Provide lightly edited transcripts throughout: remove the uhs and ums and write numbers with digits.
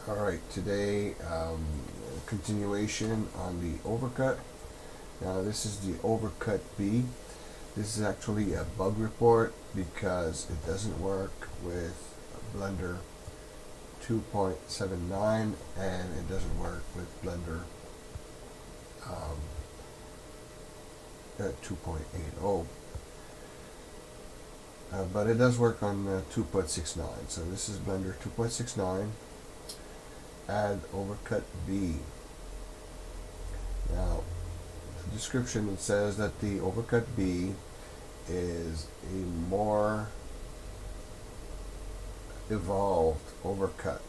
Alright, today continuation on the overcut. Now this is the AddOvercutB. This is actually a bug report because it doesn't work with Blender 2.79 and it doesn't work with Blender 2.80. But it does work on 2.69. So this is Blender 2.69. AddOvercutB. Now, the description, it says that the AddOvercutB is a more evolved overcut.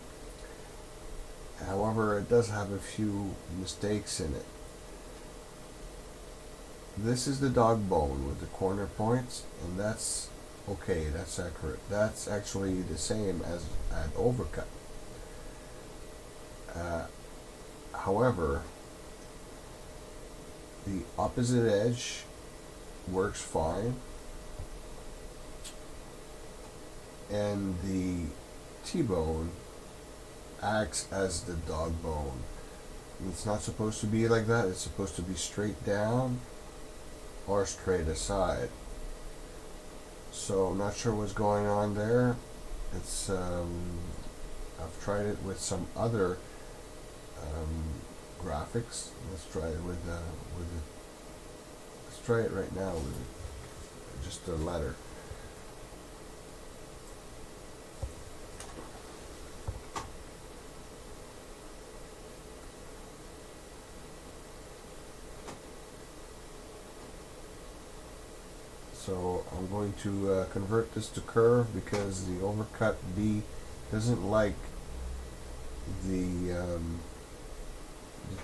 However, it does have a few mistakes in it. This is the dog bone with the corner points, and that's okay, that's accurate. That's actually the same as AddOvercut. However, the opposite edge works fine, and the T-bone acts as the dog bone. It's not supposed to be like that. It's supposed to be straight down or straight aside. So I'm not sure what's going on there. It's I've tried it with some other graphics. Let's try it with let's try it right now with just a letter. So I'm going to convert this to curve because the AddOvercutB doesn't like the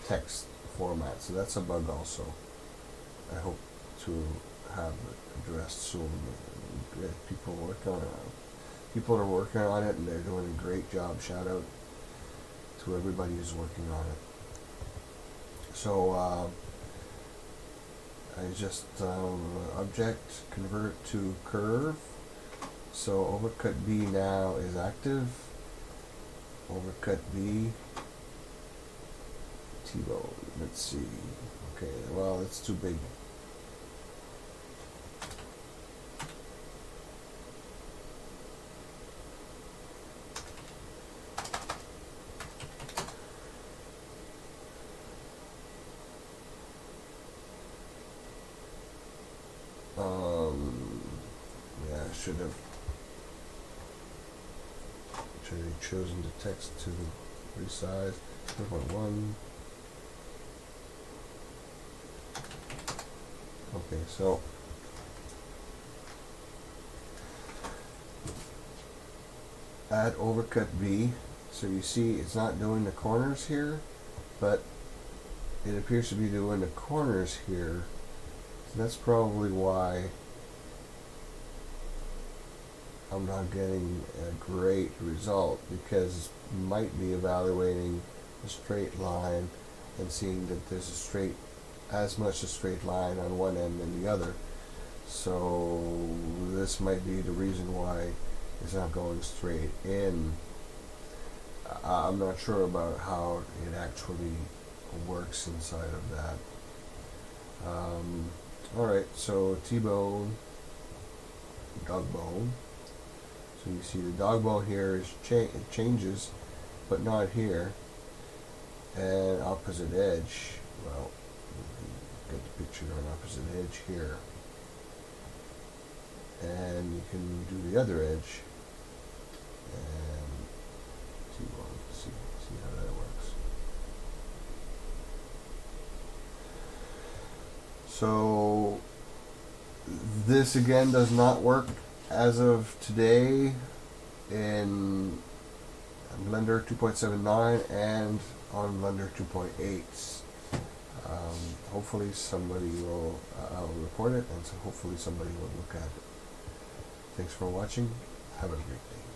text format, so that's a bug also. I hope to have it addressed soon. People are working on it, and they're doing a great job. Shout out to everybody who's working on it. So I just object, convert to curve. So AddOvercutB now is active. AddOvercutB T-bone. Let's see. Okay, well, it's too big. Yeah, I should have chosen the text to resize. 2.1. Okay, so AddOvercutB. So you see it's not doing the corners here, but it appears to be doing the corners here. So that's probably why I'm not getting a great result, because it might be evaluating a straight line and seeing that there's as much a straight line on one end than the other. So this might be the reason why it's not going straight in. I'm not sure about how it actually works inside of that. Alright, so T-bone, dog bone. So you see the dog bone here is it changes, but not here. And opposite edge, well, get the picture on opposite edge here. And you can do the other edge. And see how that works. So this again does not work as of today in Blender 2.79 and on Blender 2.8. Hopefully somebody will, I'll report it, and so hopefully somebody will look at it. Thanks for watching. Have a great day.